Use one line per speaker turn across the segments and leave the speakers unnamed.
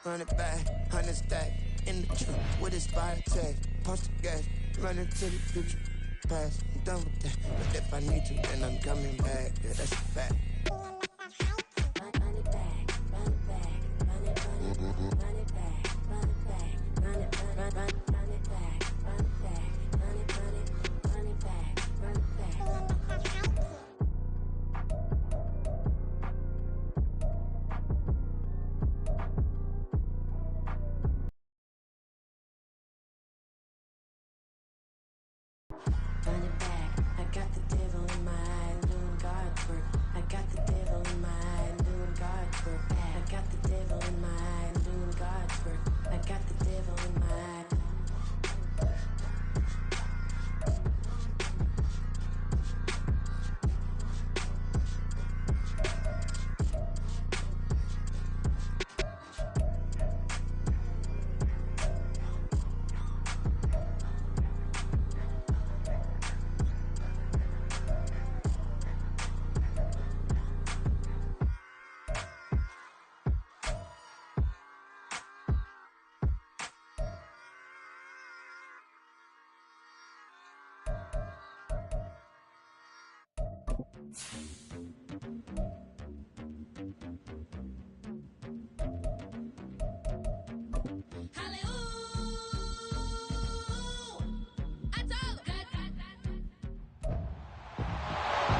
run it back, 100 stack, in the truck with his fire tag, post the gas, running to the future, past, I'm done with that, but if I need to, then I'm coming back, yeah, that's a fact.
Run it back, I got the devil in my eye, doing God's work. I got the devil in my eye, doing God's work. I got the devil in my eye, doing God's work. I got the devil in my eye.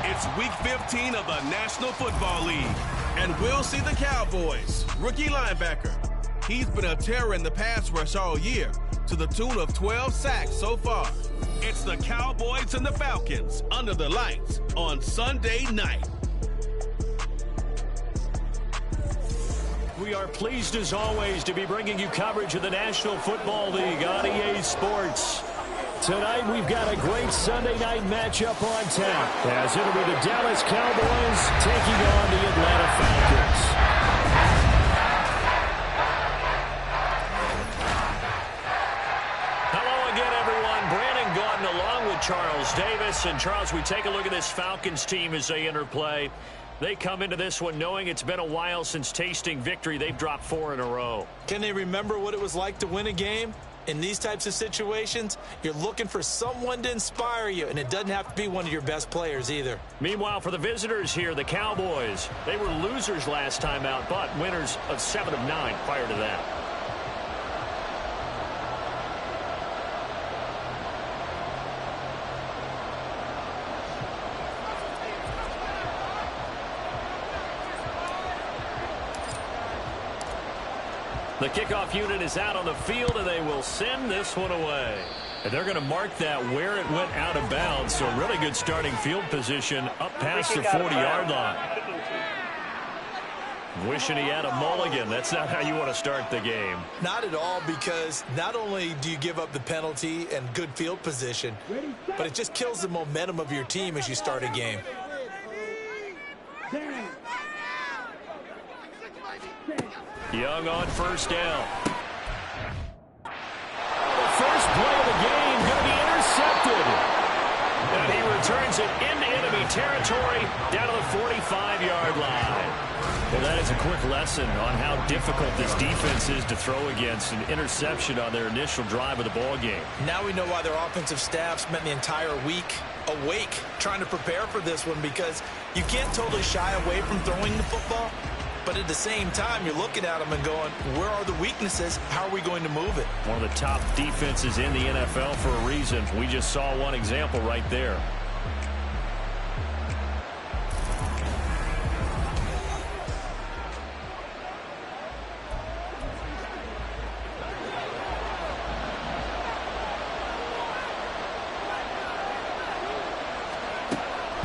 It's Week 15 of the National Football League, and we'll see the Cowboys' rookie linebacker. He's been a terror in the pass rush all year, to the tune of 12 sacks so far. It's the Cowboys and the Falcons under the lights on Sunday night.
We are pleased, as always, to be bringing you coverage of the National Football League on EA Sports. Tonight, we've got a great Sunday night matchup on tap, as it'll be the Dallas Cowboys taking on the Atlanta Falcons. Hello again, everyone. Brandon Gaudin along with Charles Davis. And, Charles, we take a look at this Falcons team as they enter play. They come into this one knowing it's been a while since tasting victory. They've dropped 4 in a row.
Can they remember what it was like to win a game? In these types of situations, you're looking for someone to inspire you, and it doesn't have to be one of your best players either.
Meanwhile, for the visitors here, the Cowboys, they were losers last time out, but winners of 7 of 9 prior to that. The kickoff unit is out on the field, and they will send this one away. And they're going to mark that where it went out of bounds, so really good starting field position up past the 40-yard line. Wishing he had a mulligan. That's not how you want to start the game.
Not at all, because not only do you give up the penalty and good field position, but it just kills the momentum of your team as you start a game.
Young on first down. The first play of the game going to be intercepted. And he returns it into enemy territory down to the 45-yard line. Well, that is a quick lesson on how difficult this defense is to throw against. An interception on their initial drive of the ball game.
Now we know why their offensive staff spent the entire week awake trying to prepare for this one, because you can't totally shy away from throwing the football. But at the same time, you're looking at them and going, where are the weaknesses? How are we going to move it?
One of the top defenses in the NFL for a reason. We just saw one example right there.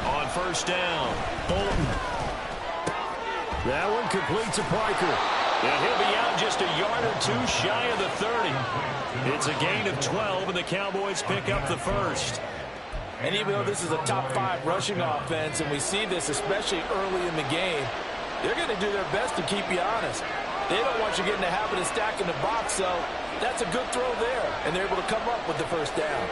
On first down, Bolton. That one complete to Parker. And he'll be out just a yard or two shy of the 30. It's a gain of 12, and the Cowboys pick up the first.
And even though this is a top 5 rushing offense, and we see this especially early in the game, they're going to do their best to keep you honest. They don't want you getting the habit of stacking the box, so that's a good throw there, and they're able to come up with the first down.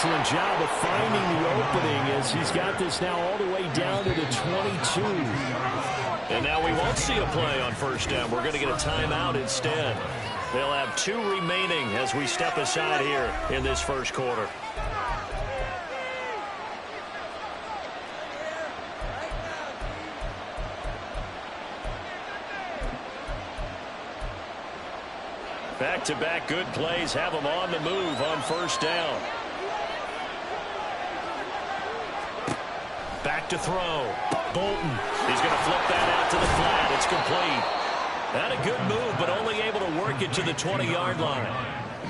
excellent job of finding the opening as he's got this now all the way down to the 22.
And now we won't see a play on first down. We're going to get a timeout instead. They'll have 2 remaining as we step aside here in this first quarter. Back-to-back good plays have them on the move on first down. Back to throw. Bolton. He's going to flip that out to the flat. It's complete. Had a good move, but only able to work it to the 20-yard line.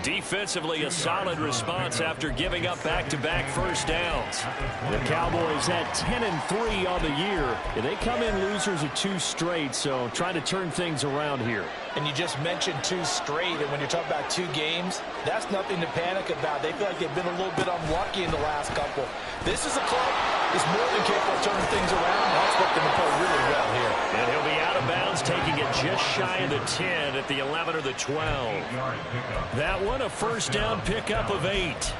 Defensively, a solid response after giving up back-to-back first downs.
The Cowboys at 10-3 on the year. They come in losers of 2 straight, so trying to turn things around here.
And you just mentioned 2 straight, and when you're talking about 2 games, that's nothing to panic about. They feel like they've been a little bit unlucky in the last couple. This is a club that's more than capable of turning things around. I expect them to play really well here.
And he'll be out of bounds, taking it just shy of the 10 at the 11 or the 12.
That one, a first down pickup of 8.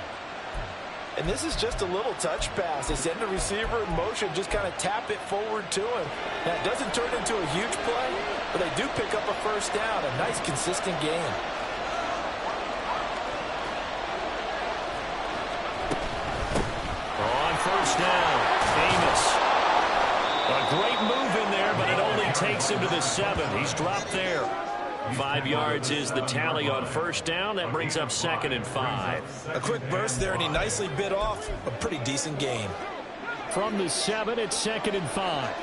And this is just a little touch pass. They send the receiver in motion, just kind of tap it forward to him. Now, it doesn't turn into a huge play, but they do pick up a first down. A nice, consistent game.
On first down, Amos. A great move in there, but it only takes him to the 7. He's dropped there. 5 yards is the tally on first down. That brings up 2nd and 5.
A quick burst there, and he nicely bit off a pretty decent gain.
From the 7, it's 2nd and 5.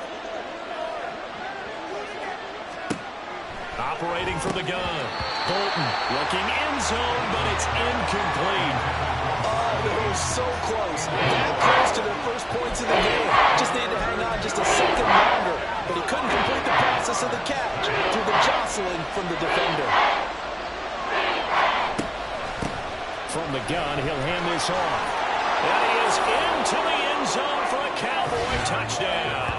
Operating from the gun. Bolton looking end zone, but it's incomplete.
Oh, it was so close. That close to their first points of the game. Just needed to hang on just a second longer. But he couldn't complete the process of the catch through the jostling from the defender.
From the gun, he'll hand this off.
And he is into the end zone for a Cowboy touchdown.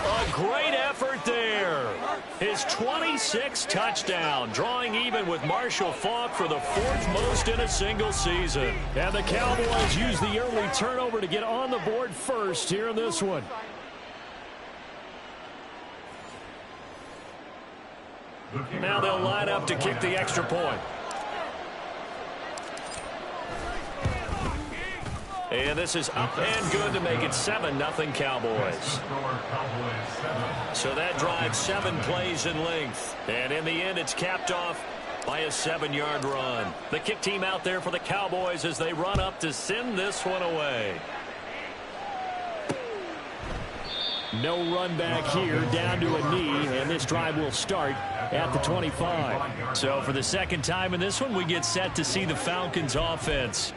A great effort there. His 26th touchdown, drawing even with Marshall Faulk for the 4th most in a single season.
And the Cowboys use the early turnover to get on the board first here in this one.
Now they'll line up to kick the extra point. And this is up and good to make it 7-0 Cowboys. So that drives 7 plays in length. And in the end, it's capped off by a 7-yard run. The kick team out there for the Cowboys as they run up to send this one away.
No run back here, down to a knee, and this drive will start at the 25.
So for the second time in this one, we get set to see the Falcons offense.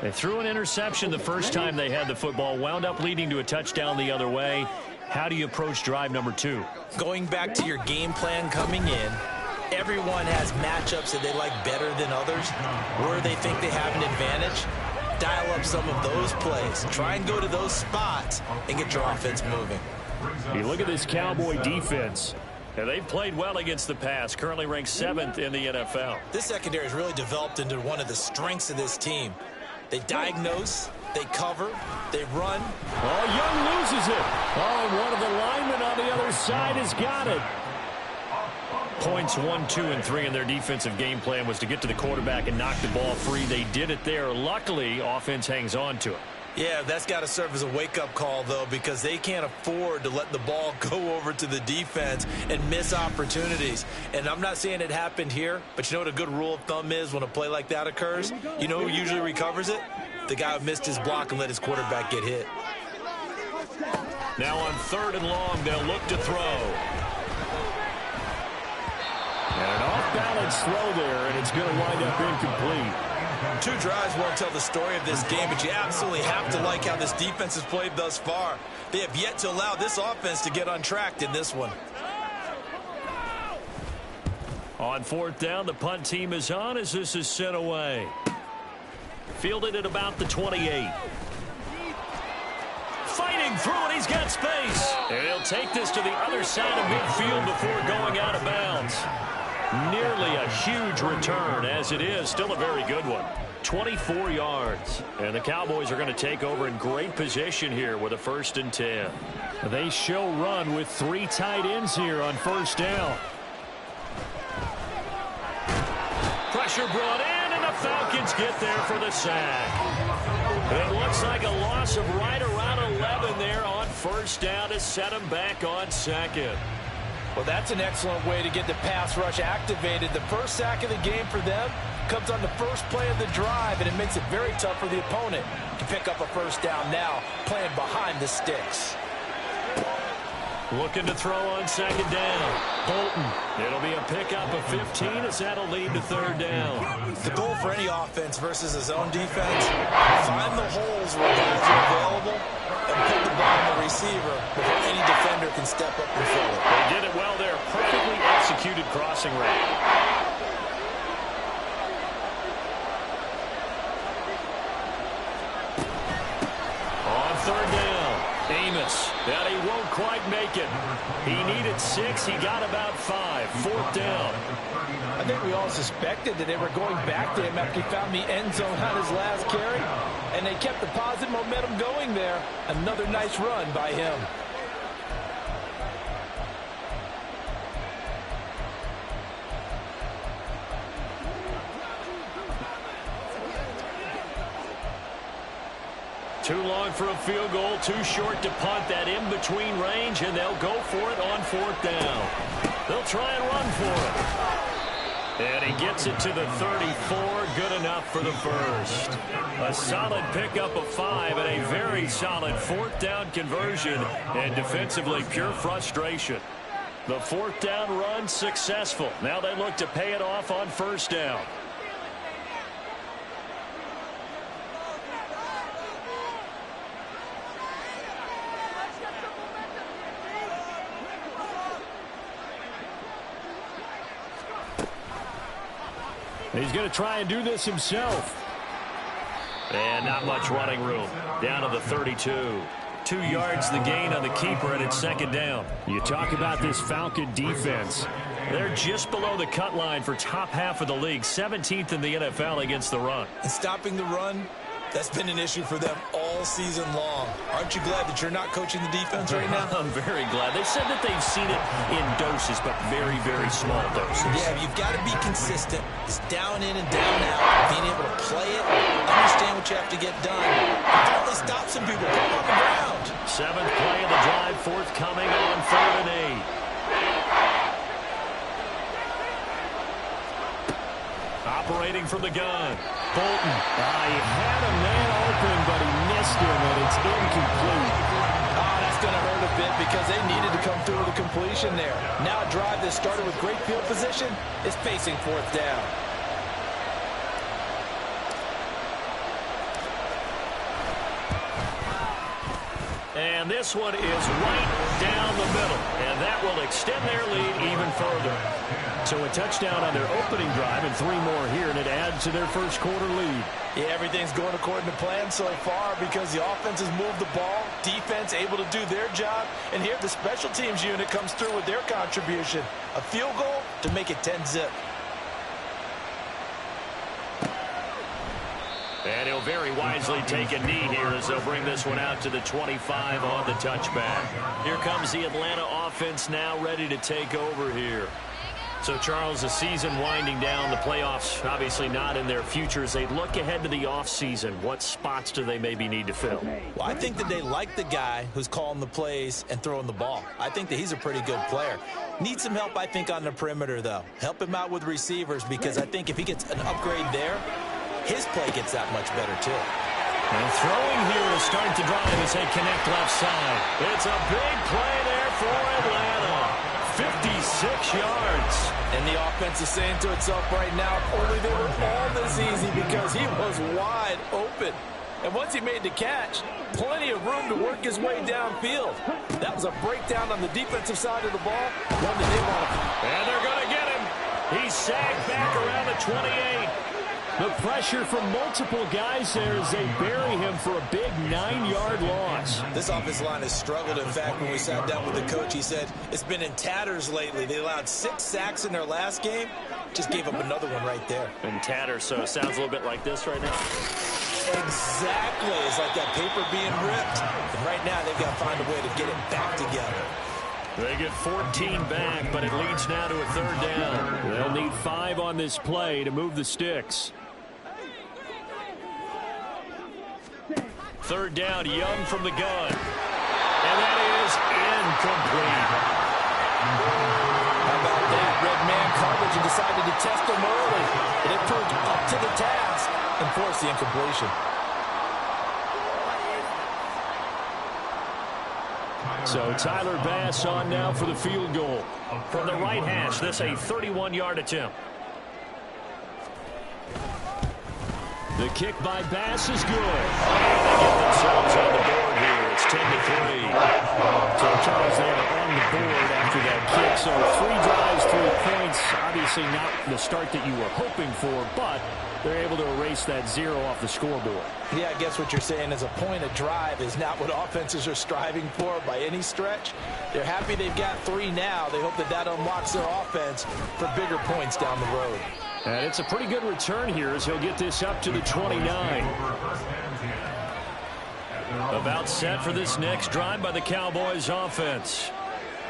They threw an interception the first time they had the football, wound up leading to a touchdown the other way. How do you approach drive number 2?
Going back to your game plan coming in, everyone has matchups that they like better than others, where they think they have an advantage. Dial up some of those plays. Try and go to those spots and get your offense moving.
You look at this Cowboy defense.
And they've played well against the pass, currently ranked 7th in the NFL.
This secondary has really developed into one of the strengths of this team. They diagnose, they cover, they run.
Oh, Young loses it. Oh, and one of the linemen on the other side has got it.
Points 1, 2, and 3 in their defensive game plan was to get to the quarterback and knock the ball free. They did it there. Luckily, offense hangs on to it.
Yeah, that's got to serve as a wake-up call, though, because they can't afford to let the ball go over to the defense and miss opportunities. And I'm not saying it happened here, but you know what a good rule of thumb is when a play like that occurs? You know who usually recovers it? The guy who missed his block and let his quarterback get hit.
Now on 3rd and long, they'll look to throw.
And an off-balance throw there, and it's going to wind up incomplete.
2 drives won't tell the story of this game, but you absolutely have to like how this defense has played thus far. They have yet to allow this offense to get untracked in this one.
On 4th down, the punt team is on as this is sent away. Fielded at about the 28. Fighting through it, he's got space. And he'll take this to the other side of midfield before going out of bounds. Nearly a huge return, as it is still a very good one. 24 yards. And the Cowboys are going to take over in great position here with a 1st and 10.
They show run with 3 tight ends here on 1st down.
Pressure brought in, and the Falcons get there for the sack. It looks like a loss of right around 11 there on 1st down to set them back on 2nd.
Well, that's an excellent way to get the pass rush activated. The first sack of the game for them comes on the first play of the drive, and it makes it very tough for the opponent to pick up a 1st down now, playing behind the sticks.
Looking to throw on 2nd down. Bolton. It'll be a pickup of 15 as that'll lead to 3rd down.
The goal for any offense versus his own defense, find the holes where guys are available and put the ball on the receiver before any defender can step up and fill it.
They did it well there. Perfectly executed crossing route. On 3rd down. Amos, and he won't quite make it. He needed 6. He got about 5. 4th down.
I think we all suspected that they were going back to him after he found the end zone on his last carry, and they kept the positive momentum going there. Another nice run by him.
Too long for a field goal, too short to punt. That in-between range, and they'll go for it on 4th down. They'll try and run for it. And he gets it to the 34. Good enough for the 1st. A solid pickup of 5 and a very solid 4th down conversion. And defensively, pure frustration. The 4th down run successful. Now they look to pay it off on 1st down.
He's going to try and do this himself.
And not much running room. Down to the 32. 2 yards the gain on the keeper, and it's 2nd down.
You talk about this Falcon defense.
They're just below the cut line for top half of the league. 17th in the NFL against the run.
And stopping the run, that's been an issue for them all season long. Aren't you glad that you're not coaching the defense right now?
I'm very glad. They said that they've seen it in doses, but very, very small doses.
Yeah, you've got to be consistent. It's down in and down out. Being able to play it, understand what you have to get done. Finally stop some people. Put them on the ground.
7th play of the drive, forthcoming on 3rd and 8. Operating from the gun. Bolton.
He had a man open, but he missed him, and it's incomplete.
That's going to hurt a bit because they needed to come through with a completion there. Now a drive that started with great field position is facing 4th down.
And this one is right down the middle, and that will extend their lead even further.
So a touchdown on their opening drive and 3 more here, and it adds to their 1st quarter lead.
Yeah, everything's going according to plan so far because the offense has moved the ball, defense able to do their job, and here the special teams unit comes through with their contribution. A field goal to make it 10-zip.
And he'll very wisely take a knee here as they'll bring this one out to the 25 on the touchback. Here comes the Atlanta offense now ready to take over here. So, Charles, the season winding down, the playoffs obviously not in their future. As they look ahead to the offseason, what spots do they maybe need to fill?
Well, I think that they like the guy who's calling the plays and throwing the ball. I think that he's a pretty good player. Needs some help, I think, on the perimeter, though. Help him out with receivers because I think if he gets an upgrade there, his play gets that much better, too.
And throwing here to start the drive as they connect left side. It's a big play there for Atlanta. 56 yards.
And the offense is saying to itself right now, only they were all this easy because he was wide open. And once he made the catch, plenty of room to work his way downfield. That was a breakdown on the defensive side of the ball, one that they want to.
And they're going to get him. He's sagged back around the 28.
The pressure from multiple guys there as they bury him for a big 9-yard loss.
This offensive line has struggled. In fact, when we sat down with the coach, he said it's been in tatters lately. They allowed 6 sacks in their last game. Just gave up another one right there.
In tatters, so it sounds a little bit like this right now.
Exactly. It's like that paper being ripped. And right now, they've got to find a way to get it back together.
They get 14 back, but it leads now to a 3rd down.
They'll need 5 on this play to move the sticks.
3rd down, Young from the gun. And that is incomplete.
How about that? Red man coverage and decided to test them early. But it proved up to the task and forced the incompletion.
So Tyler Bass on now for the field goal.
From the right hash, this a 31-yard attempt.
The kick by Bass is good. They get themselves on the board here. It's 10-3. So Charles, they are on the board after that kick. So 3 drives, 3 points. Obviously not the start that you were hoping for, but they're able to erase that 0 off the scoreboard.
Yeah, I guess what you're saying is a point of drive is not what offenses are striving for by any stretch. They're happy they've got 3 now. They hope that that unlocks their offense for bigger points down the road.
And it's a pretty good return here as he'll get this up to the 29.
About set for this next drive by the Cowboys offense.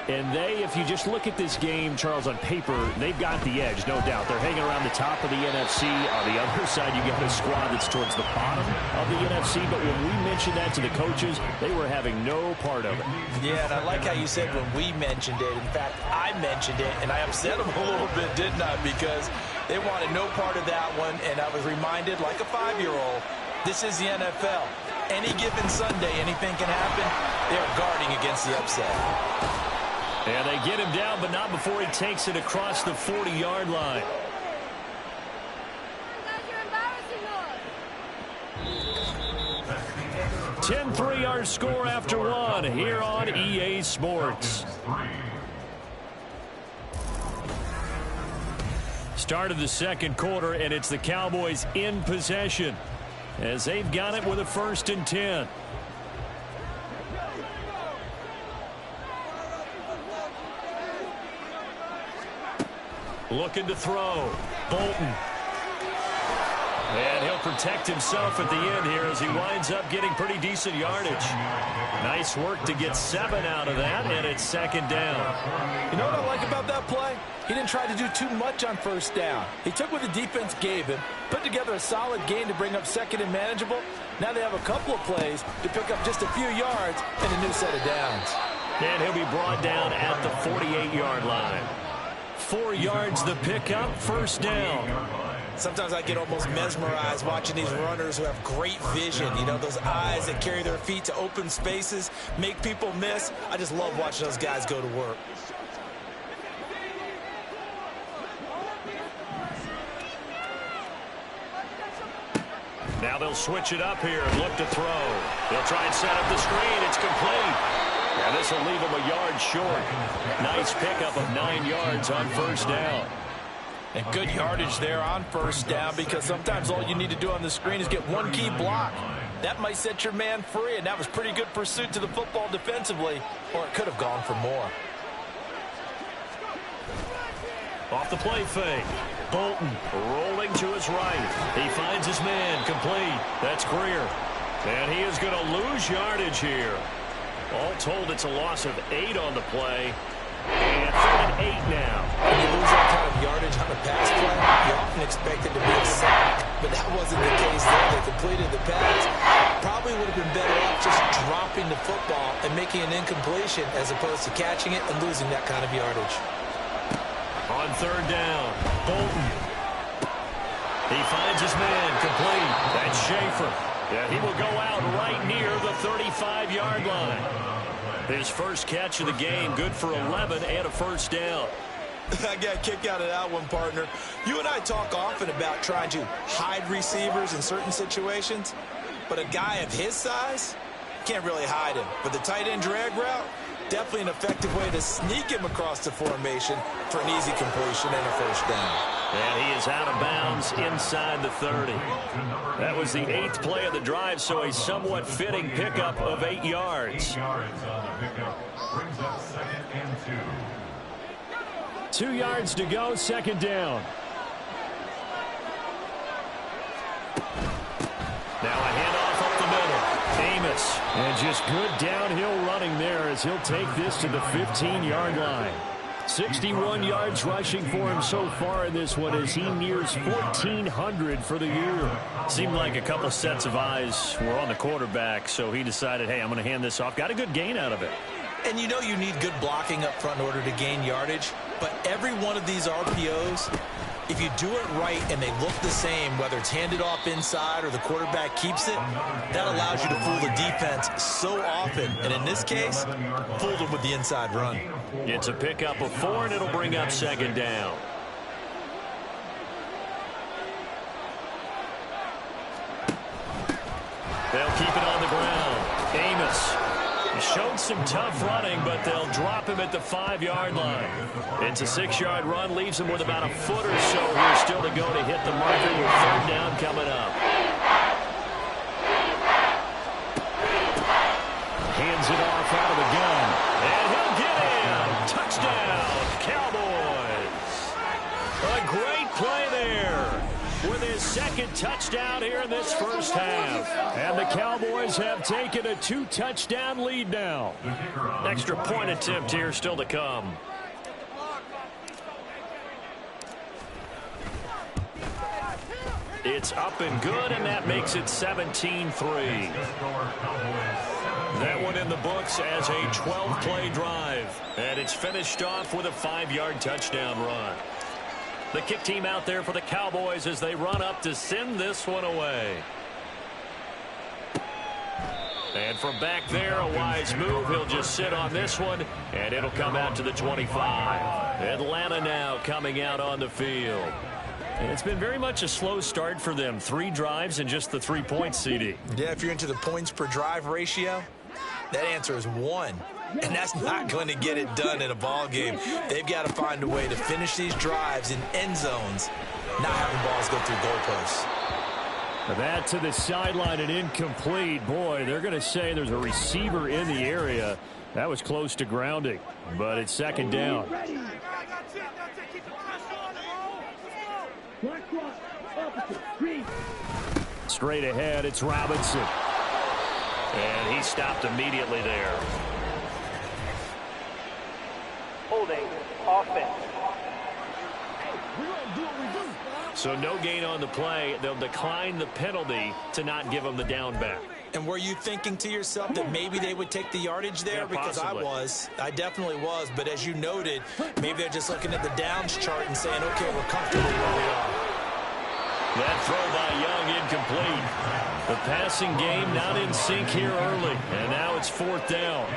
And they, if you just look at this game, Charles, on paper, they've got the edge, no doubt. They're hanging around the top of the NFC. On the other side, you got a squad that's towards the bottom of the NFC. But when we mentioned that to the coaches, they were having no part of it.
Yeah, and I like how you said when we mentioned it. In fact, I mentioned it, and I upset them a little bit, didn't I? Because they wanted no part of that one, and I was reminded, like a 5-year-old, this is the NFL. Any given Sunday, anything can happen. They're guarding against the upset.
And they get him down, but not before he takes it across the 40-yard line.
Guys, 10-3 our score after 1 here on EA Sports. Start of the 2nd quarter, and it's the Cowboys in possession as they've got it with a 1st and 10. Looking to throw. Bolton. And he'll protect himself at the end here as he winds up getting pretty decent yardage. Nice work to get 7 out of that, and it's 2nd down.
You know what I like about that play? He didn't try to do too much on 1st down. He took what the defense gave him, put together a solid game to bring up 2nd and manageable. Now they have a couple of plays to pick up just a few yards and a new set of downs.
And he'll be brought down at the 48-yard line.
4 yards the pickup, 1st down.
Sometimes I get almost mesmerized watching these runners who have great vision. You know, those eyes that carry their feet to open spaces, make people miss. I just love watching those guys go to work.
Now they'll switch it up here and look to throw. They'll try and set up the screen. It's complete. And this will leave him a yard short. Nice pickup of 9 yards on 1st down.
And good yardage there on 1st down, because sometimes all you need to do on the screen is get one key block. That might set your man free, and that was pretty good pursuit to the football defensively, or it could have gone for more.
Off the play fake. Bolton rolling to his right. He finds his man complete. That's Greer. And he is going to lose yardage here. All told, it's a loss of 8 on the play. And 3rd and 8 now.
When you lose that kind of yardage on a pass play, you often expect it to be a sack. But that wasn't the case there. They completed the pass. Probably would have been better off just dropping the football and making an incompletion as opposed to catching it and losing that kind of yardage.
On 3rd down, Bolton. He finds his man complete. That's Schaefer. And he will go out right near the 35-yard line. His first catch of the game, good for 11 and a 1st down.
I got a kick out of that one, partner. You and I talk often about trying to hide receivers in certain situations, but a guy of his size, can't really hide him. But the tight end drag route, definitely an effective way to sneak him across the formation for an easy completion and a 1st down.
And he is out of bounds inside the 30. That was the 8th play of the drive, so a somewhat fitting pickup of 8 yards.
2 yards to go, second down.
Now a handoff up the middle. Amos.
And just good downhill running there as he'll take this to the 15-yard line. 61 yards rushing for him so far in this one as he nears 1,400 for the year.
Seemed like a couple sets of eyes were on the quarterback, so he decided, hey, I'm going to hand this off. Got a good gain out of it.
And you know you need good blocking up front in order to gain yardage, but every one of these RPOs, if you do it right and they look the same, whether it's handed off inside or the quarterback keeps it, that allows you to fool the defense so often. And in this case, fooled them with the inside run.
It's a pickup of 4, and it'll bring up second down. They'll keep it on the ground. Amos. He showed some tough running, but they'll drop him at the 5-yard line. It's a 6-yard run, leaves him with about a foot or so here still to go to hit the marker with third down coming up.
Hands it off out of the gun.
And he'll get in. Touchdown, Cowboys. A great play there with his second touchdown here in this first half.
And the Cowboys have taken a 2-touchdown lead now.
Extra point attempt here still to come. It's up and good, and that makes it 17-3. That one in the books as a 12-play drive. And it's finished off with a 5-yard touchdown run. The kick team out there for the Cowboys as they run up to send this one away. And from back there, a wise move. He'll just sit on this one, and it'll come out to the 25. Atlanta now coming out on the field.
And it's been very much a slow start for them. 3 drives and just the 3 points, CD.
Yeah, if you're into the points per drive ratio, that answer is 1. And that's not going to get it done in a ball game. They've got to find a way to finish these drives in end zones, not having balls go through goalposts.
That to the sideline and incomplete. Boy, they're going to say there's a receiver in the area. That was close to grounding, but it's second down. Straight ahead, it's Robinson.
And he stopped immediately there.
Holding offense.
So no gain on the play. They'll decline the penalty to not give them the down back.
And were you thinking to yourself that maybe they would take the yardage there?
Yeah,
because
possibly.
I definitely was. But as you noted, maybe they're just looking at the downs chart and saying, okay, we're comfortable where we are.
That throw by Young incomplete. The passing game not in sync here early. And now it's 4th down.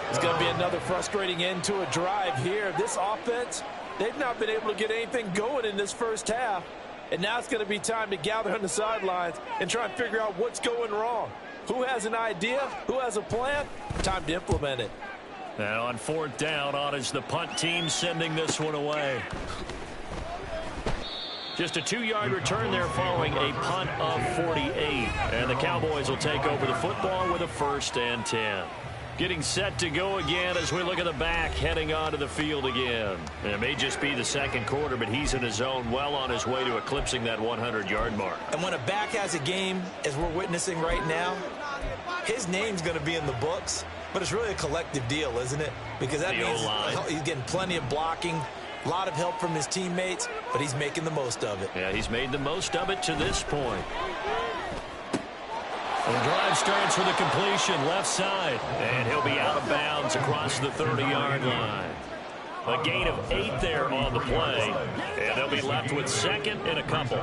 It's going to be another frustrating end to a drive here. This offense, they've not been able to get anything going in this first half. And now it's going to be time to gather on the sidelines and try and figure out what's going wrong. Who has an idea? Who has a plan? Time to implement it.
And on 4th down, on is the punt team sending this one away. Just a 2-yard return there following a punt of 48. And the Cowboys will take over the football with a 1st and 10. Getting set to go again as we look at the back heading onto the field again. And it may just be the second quarter, but he's in his zone well on his way to eclipsing that 100-yard mark.
And when a back has a game, as we're witnessing right now, his name's going to be in the books, but it's really a collective deal, isn't it? Because that means he's getting plenty of blocking, a lot of help from his teammates, but he's making the most of it.
Yeah, he's made the most of it to this point. The drive starts with a completion left side, and he'll be out of bounds across the 30-yard line. A gain of 8 there on the play, and they'll be left with 2nd and a couple.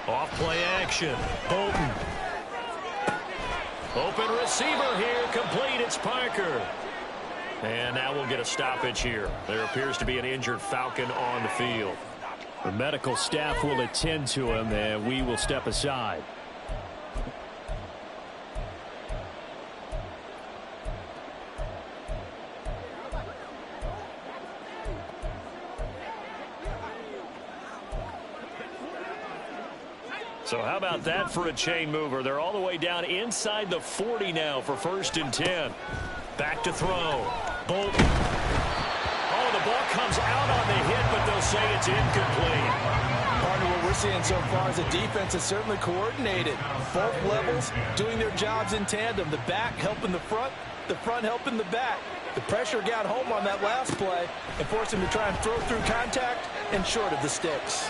Off play action. Bolton. Open receiver here, complete. It's Parker. And now we'll get a stoppage here. There appears to be an injured Falcon on the field.
The medical staff will attend to him, and we will step aside.
So how about that for a chain mover? They're all the way down inside the 40 now for 1st and 10. Back to throw. Bolton. Oh, the ball comes out on the hit, but they'll say it's incomplete.
Partner, what we're seeing so far is the defense is certainly coordinated. Both levels doing their jobs in tandem. The back helping the front helping the back. The pressure got home on that last play and forced him to try and throw through contact and short of the sticks.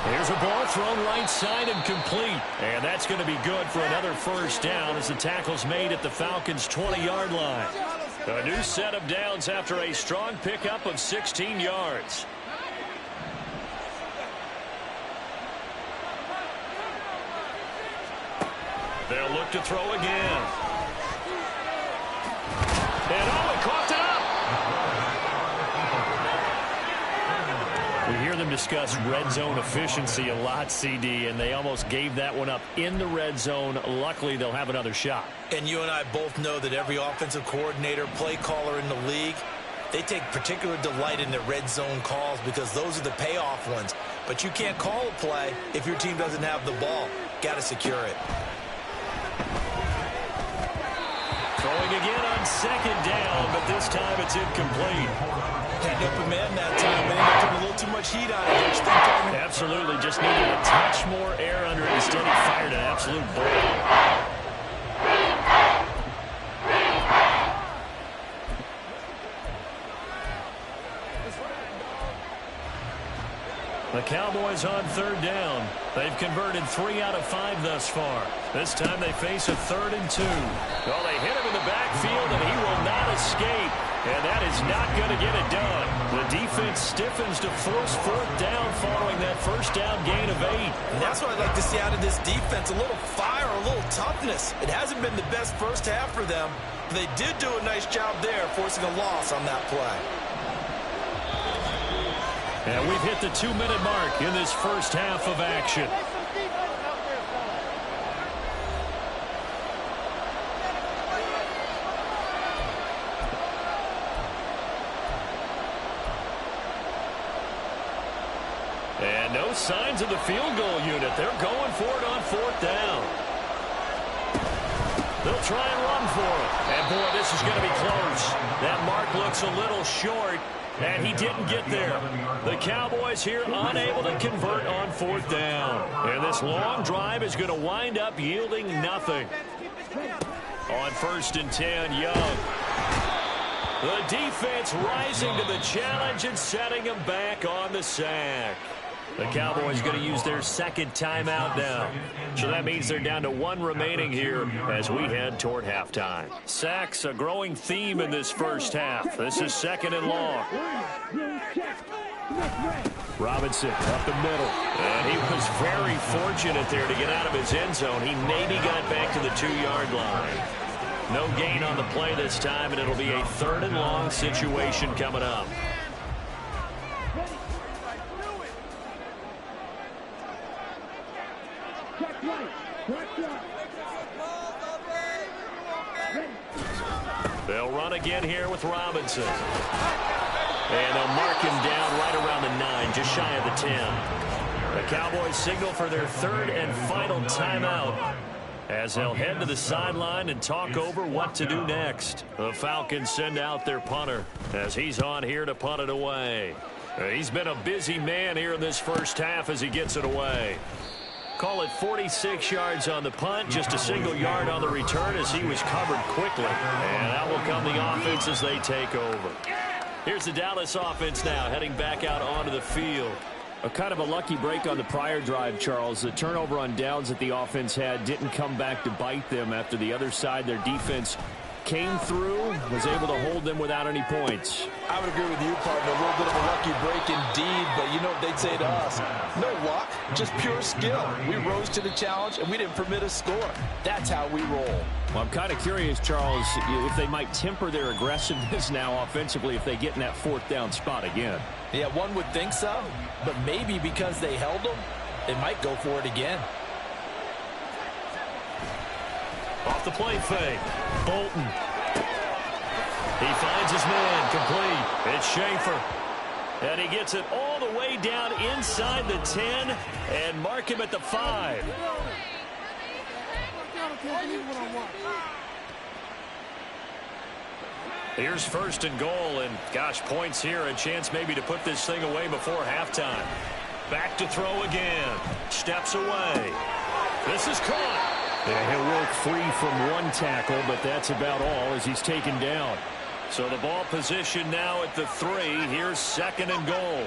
Here's a ball thrown right side and complete. And that's going to be good for another 1st down as the tackle's made at the Falcons' 20-yard line. A new set of downs after a strong pickup of 16 yards. They'll look to throw again. And oh, it coughed it up. We hear them discuss red zone efficiency a lot, CD, and they almost gave that one up in the red zone. Luckily, they'll have another shot.
And you and I both know that every offensive coordinator, play caller in the league, they take particular delight in their red zone calls because those are the payoff ones. But you can't call a play if your team doesn't have the ball. Got to secure it.
Throwing again on 2nd down, but this time it's incomplete.
Had up a man that time, but ended up putting a little too much heat on it.
Absolutely, just needed a touch more air under it. Instead, he fired an absolute bullet. The Cowboys on 3rd down. They've converted 3 out of 5 thus far. This time they face a 3rd and 2. Well, they hit him in the backfield, and he will not escape. And that is not going to get it done. The defense stiffens to force 4th down following that 1st down gain of 8.
And that's what I'd like to see out of this defense, a little fire, a little toughness. It hasn't been the best 1st half for them. But they did do a nice job there, forcing a loss on that play.
And we've hit the 2-minute mark in this 1st half of action. And no signs of the field goal unit. They're going for it on 4th down. They'll try and run for it. And, boy, this is going to be close. That mark looks a little short. And he didn't get there. The Cowboys here unable to convert on 4th down. And this long drive is going to wind up yielding nothing. On 1st and 10, Young. The defense rising to the challenge and setting him back on the sack. The Cowboys going to use their 2nd timeout now. So that means they're down to 1 remaining here as we head toward halftime. Sacks, a growing theme in this 1st half. This is 2nd and long. Robinson up the middle. And he was very fortunate there to get out of his end zone. He maybe got back to the 2-yard line. No gain on the play this time, and it'll be a 3rd and long situation coming up. They'll run again here with Robinson. And they'll mark him down right around the 9, just shy of the 10. The Cowboys signal for their 3rd and final timeout as they'll head to the sideline and talk over what to do next. The Falcons send out their punter as he's on here to punt it away. He's been a busy man here in this 1st half as he gets it away. Call it 46 yards on the punt, just a single yard on the return as he was covered quickly. And out will come the offense as they take over. Here's the Dallas offense now heading back out onto the field.
A kind of a lucky break on the prior drive, Charles. The turnover on downs that the offense had didn't come back to bite them after the other side. Their defense came through, was able to hold them without any points.
I would agree with you, partner. A little bit of a lucky break indeed, but you know what they'd say to us? No luck, just pure skill. We rose to the challenge, and we didn't permit a score. That's how we roll.
Well, I'm kind of curious, Charles, if they might temper their aggressiveness now offensively if they get in that 4th down spot again.
Yeah, one would think so, but maybe because they held them, they might go for it again.
Off the play fake. Bolton. He finds his man complete. It's Schaefer. And he gets it all the way down inside the 10 and mark him at the 5. Here's 1st and goal, and gosh, points here, a chance maybe to put this thing away before halftime. Back to throw again. Steps away. This is caught.
Yeah, he'll work free from one tackle, but that's about all as he's taken down.
So the ball position now at the 3. Here's 2nd and goal.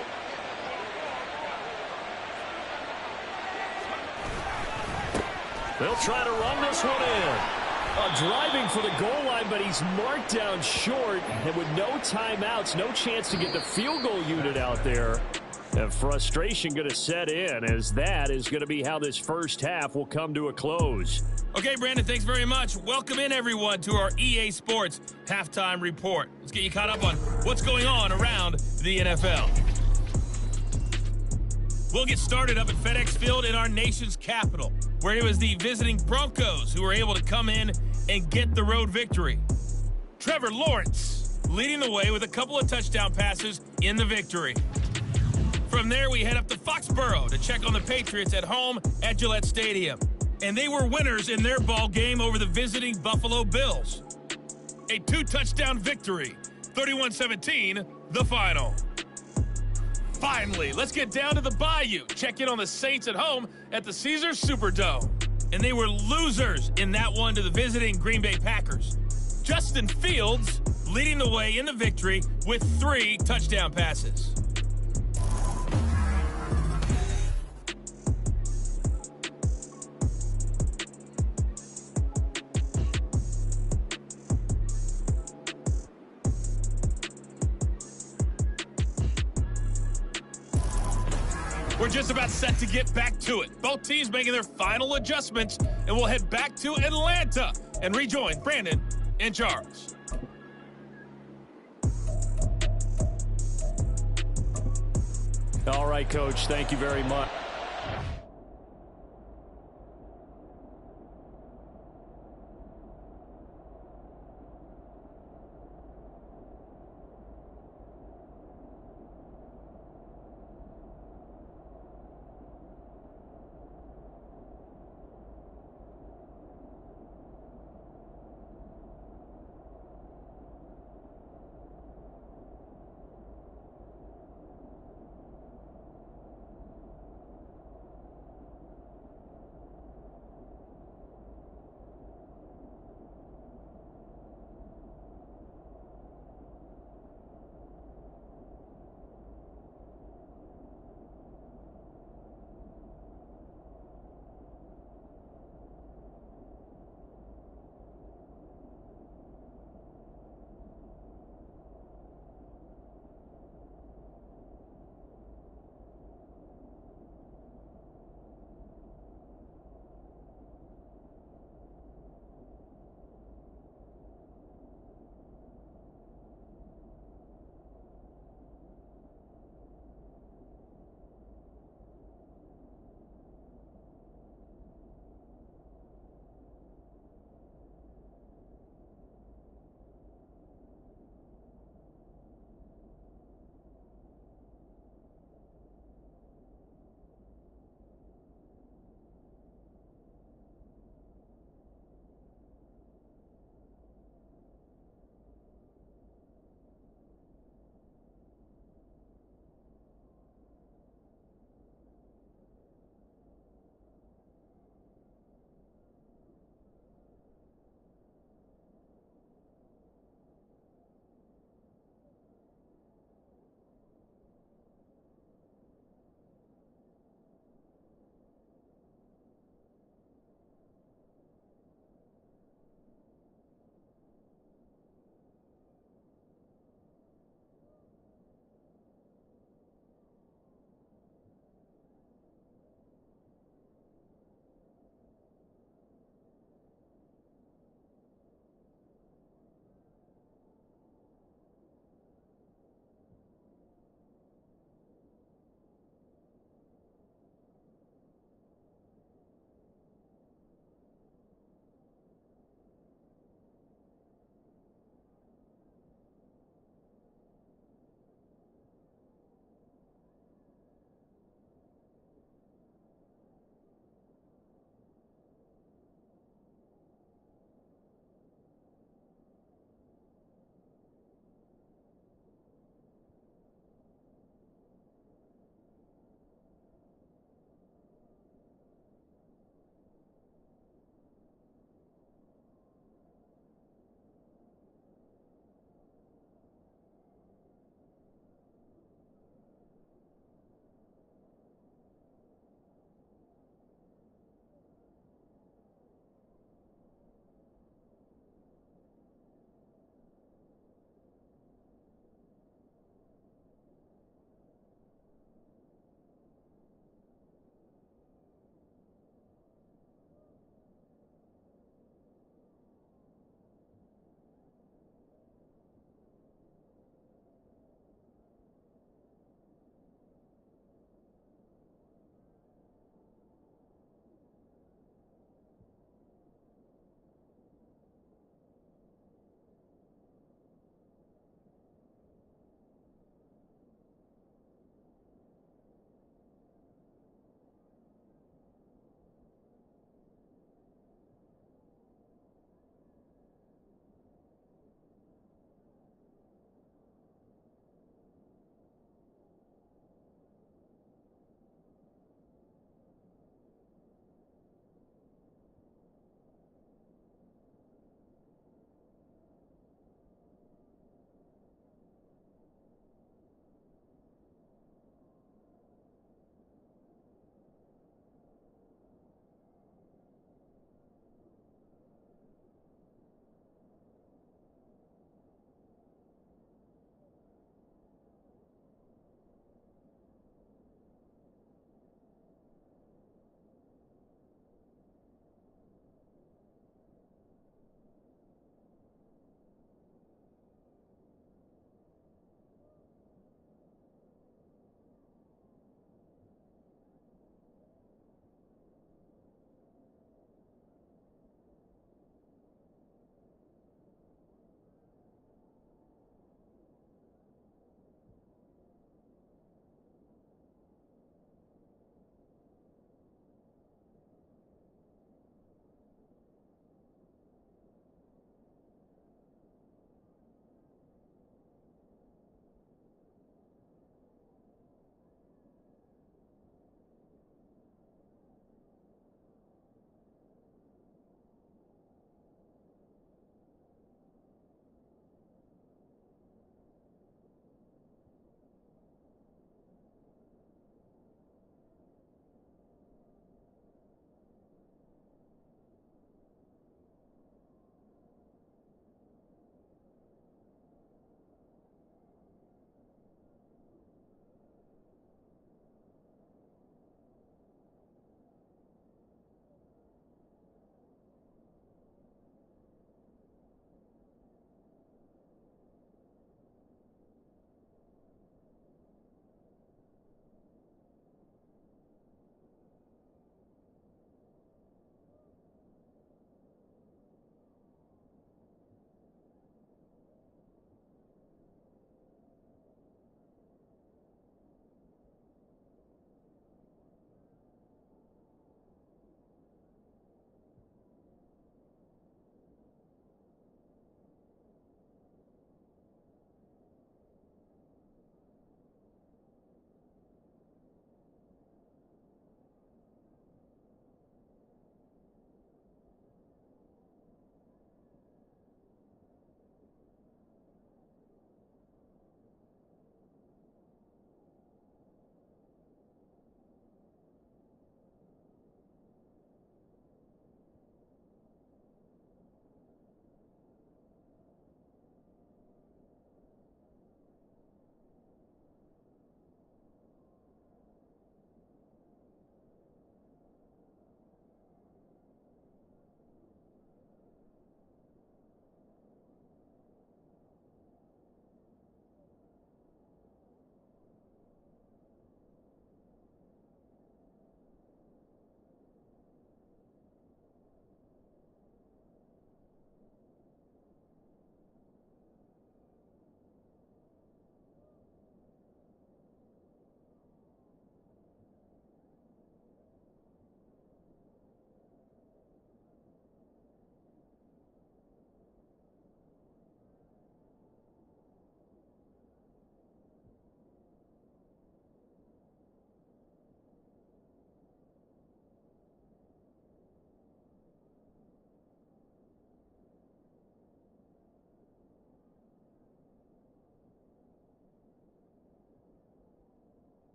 They'll try to run this one in.
Driving for the goal line, but he's marked down short. And with no timeouts, no chance to get the field goal unit out there. And frustration going to set in, as that is going to be how this first half will come to a close.
Okay, Brandon, thanks very much. Welcome in, everyone, to our EA Sports Halftime Report. Let's get you caught up on what's going on around the NFL. We'll get started up at FedEx Field in our nation's capital, where it was the visiting Broncos who were able to come in and get the road victory. Trevor Lawrence leading the way with a couple of touchdown passes in the victory. From there, we head up to Foxborough to check on the Patriots at home at Gillette Stadium. And they were winners in their ball game over the visiting Buffalo Bills. A 2-touchdown victory, 31-17, the final. Finally, let's get down to the Bayou. Check in on the Saints at home at the Caesars Superdome. And they were losers in that one to the visiting Green Bay Packers. Justin Fields leading the way in the victory with 3 touchdown passes. We're just about set to get back to it. Both teams making their final adjustments, and we'll head back to Atlanta and rejoin Brandon and Charles.
All right, Coach, thank you very much.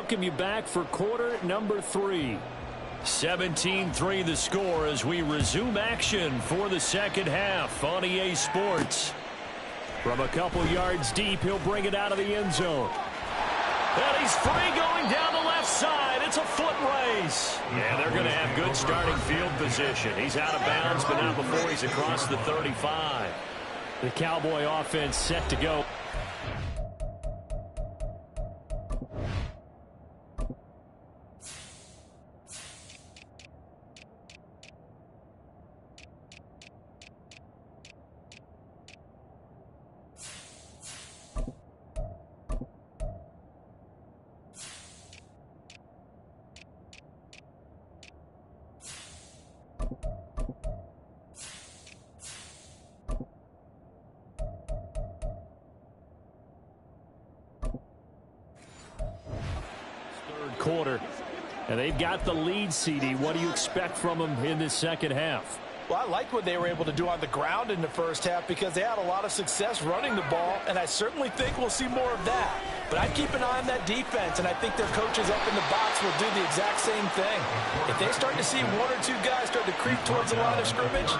welcome you back for quarter number 3.
17-3 the score as we resume action for the second half on EA Sports.
From a couple yards deep, he'll bring it out of the end zone.
And he's free going down the left side. It's a foot race. Yeah, they're going to have good starting field position. He's out of bounds, but not before he's across the 35.
The Cowboy offense set to go. Quarter, and they've got the lead, CD. What do you expect from them in this second half?
Well, I like what they were able to do on the ground in the first half because they had a lot of success running the ball, and I certainly think we'll see more of that. But I'd keep an eye on that defense, and I think their coaches up in the box will do the exact same thing. If they start to see one or two guys start to creep towards the line of scrimmage,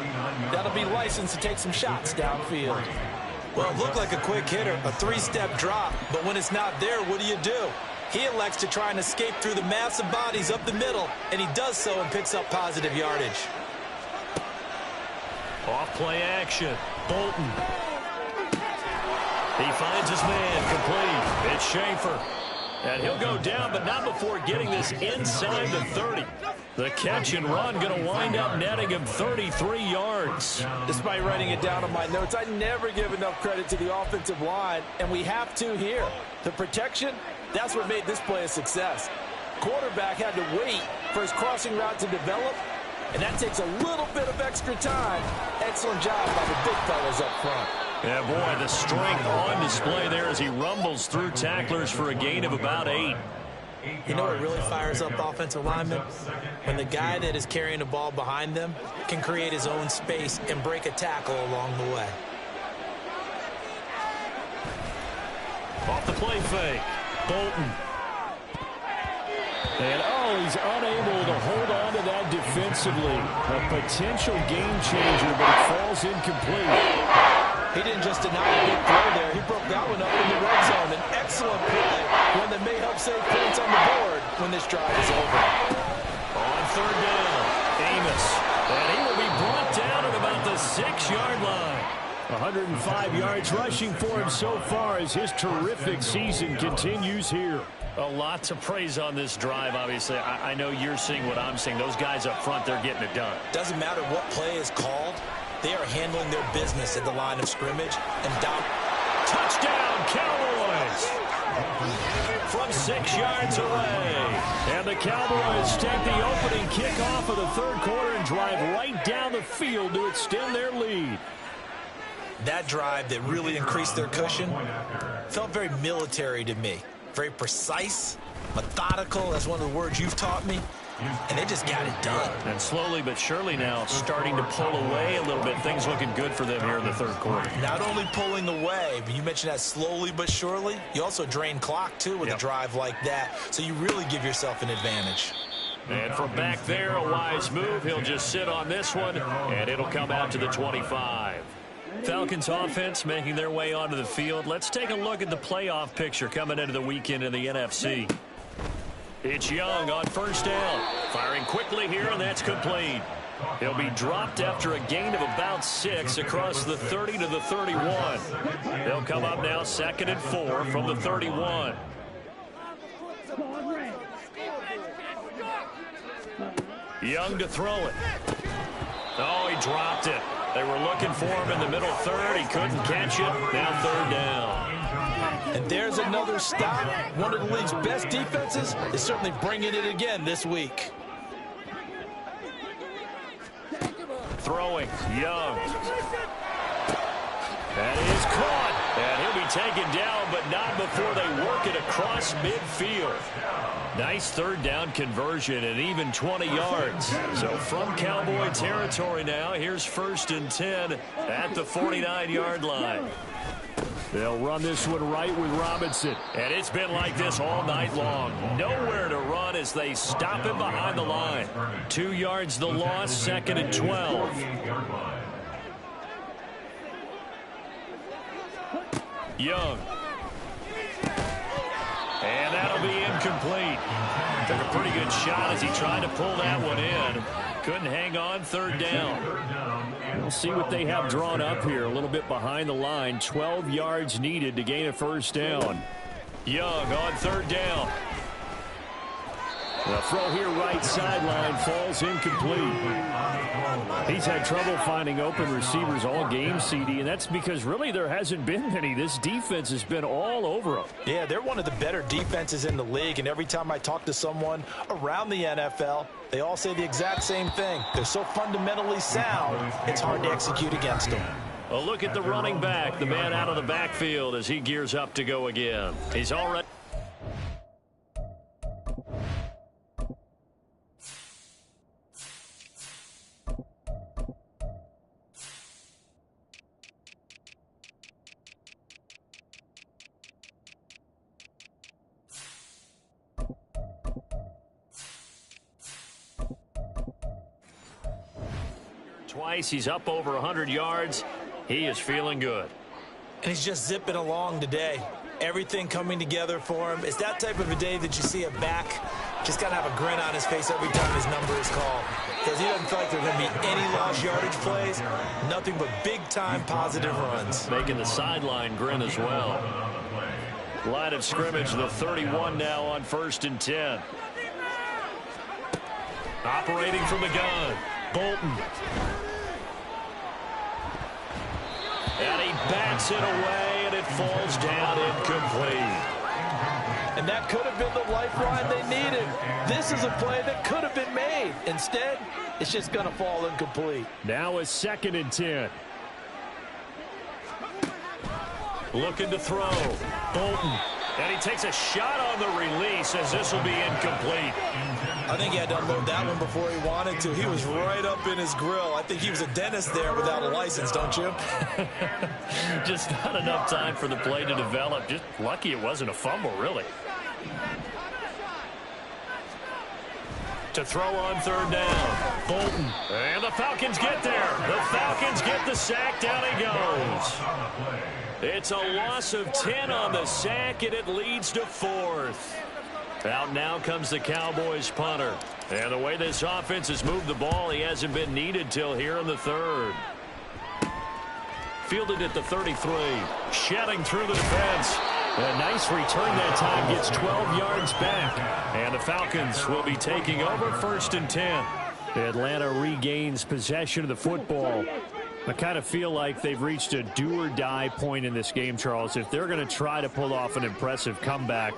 that'll be licensed to take some shots downfield.
Well, it looked like a quick hitter, a three-step drop, but when it's not there, what do? He elects to try and escape through the massive bodies up the middle, and he does so and picks up positive yardage.
Off play action. Bolton. He finds his man complete. It's Schaefer. And he'll go down, but not before getting this inside the 30. The catch and run going to wind up netting him 33 yards.
Despite writing it down on my notes, I never give enough credit to the offensive line, and we have to here. The protection, that's what made this play a success. Quarterback had to wait for his crossing route to develop, and that takes a little bit of extra time. Excellent job by the big fellas up front.
Yeah, boy, the strength on display there as he rumbles through tacklers for a gain of about 8.
You know what really fires up offensive linemen? When the guy that is carrying the ball behind them can create his own space and break a tackle along the way.
Off the play fake. Bolton.
And, he's unable to hold on to that defensively. A potential game changer, but it falls incomplete.
He didn't just deny a big throw there. He broke that one up in the red zone. An excellent play, one that may help save points on the board when this drive is over.
On third down, Amos. And he will be brought down at about the 6-yard line.
105 yards rushing for him so far as his terrific season continues here.
A lot to praise on this drive, obviously. I know you're seeing what I'm seeing. Those guys up front, they're getting it done.
Doesn't matter what play is called. They are handling their business at the line of scrimmage. And
touchdown, Cowboys! From 6 yards away.
And the Cowboys take the opening kickoff of the third quarter and drive right down the field to extend their lead.
That drive that really increased their cushion felt very military to me. Very precise, methodical. That's one of the words you've taught me. And they just got it done.
And slowly but surely now starting to pull away a little bit. Things looking good for them here in the third quarter.
Not only pulling away, but you mentioned that slowly but surely. You also drain clock, too, with a drive like that. So you really give yourself an advantage.
And from back there, a wise move. He'll just sit on this one, and it'll come out to the 25. Falcons offense making their way onto the field. Let's take a look at the playoff picture coming into the weekend in the NFC. It's Young on first down. Firing quickly here, and that's complete. He'll be dropped after a gain of about 6 across the 30 to the 31. They'll come up now 2nd and 4 from the 31. Young to throw it. Oh, he dropped it. They were looking for him in the middle third. He couldn't catch it. Now third down.
And there's another stop. One of the league's best defenses is certainly bringing it again this week.
Throwing, Young. That is caught. And he'll be taken down, but not before they work it across midfield. Nice third down conversion and even 20 yards. So from Cowboy territory now, here's 1st and 10 at the 49-yard line.
They'll run this one right with Robinson.
And it's been like this all night long. Nowhere to run as they stop him behind the line. 2 yards the loss, 2nd and 12. Young. And that'll be incomplete. Took a pretty good shot as he tried to pull that one in. Couldn't hang on, 3rd down.
We'll see what they have drawn up here. A little bit behind the line. 12 yards needed to gain a 1st down.
Young on 3rd down.
The throw here right sideline falls incomplete. He's had trouble finding open receivers all game, CD, and that's because really there hasn't been many. This defense has been all over them.
Yeah, they're one of the better defenses in the league, and every time I talk to someone around the NFL, they all say the exact same thing. They're so fundamentally sound, it's hard to execute against them.
A look at the running back, the man out of the backfield as he gears up to go again. He's already... Twice, he's up over 100 yards. He is feeling good.
And he's just zipping along today. Everything coming together for him. It's that type of a day that you see a back just got to have a grin on his face every time his number is called. Because he doesn't feel like there are going to be any lost yardage plays. Nothing but big-time positive runs.
Making the sideline grin as well. Line of scrimmage, the 31 now on 1st and 10. Operating from the gun, Bolton. And he bats it away, and it falls down incomplete.
And that could have been the lifeline they needed. This is a play that could have been made. Instead, it's just going to fall incomplete.
Now a 2nd and 10.
Looking to throw. Bolton. And he takes a shot on the release as this will be incomplete.
I think he had to unload that one before he wanted to. He was right up in his grill. I think he was a dentist there without a license, don't you?
Just not enough time for the play to develop. Just lucky it wasn't a fumble, really. To throw on 3rd down. Bolton. And the Falcons get there. The Falcons get the sack. Down he goes. It's a loss of 10 on the sack, and it leads to 4th. Out now comes the Cowboys punter. And the way this offense has moved the ball, he hasn't been needed till here in the 3rd. Fielded at the 33. Shedding through the defense. A nice return that time. Gets 12 yards back. And the Falcons will be taking over 1st and 10.
Atlanta regains possession of the football. I kind of feel like they've reached a do-or-die point in this game, Charles. If they're going to try to pull off an impressive comeback,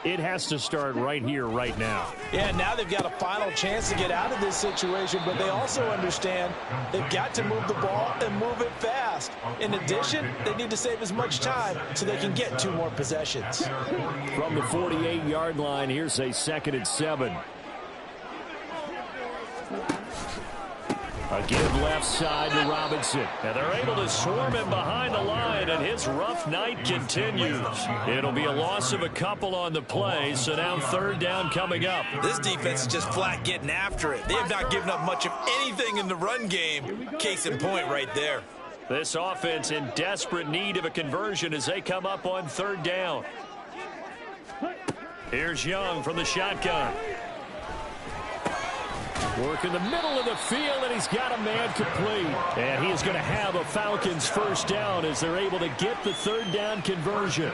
it has to start right here, right now.
Yeah, now they've got a final chance to get out of this situation, but they also understand they've got to move the ball and move it fast. In addition, they need to save as much time so they can get 2 more possessions.
From the 48-yard line, here's a 2nd and 7. A give left side to Robinson.
And they're able to swarm him behind the line, and his rough night continues. It'll be a loss of a couple on the play, so now 3rd down coming up.
This defense is just flat getting after it. They have not given up much of anything in the run game. Case in point right there.
This offense in desperate need of a conversion as they come up on 3rd down. Here's Young from the shotgun.
Work in the middle of the field, and he's got a man complete. And he is going to have a Falcons 1st down as they're able to get the 3rd down conversion.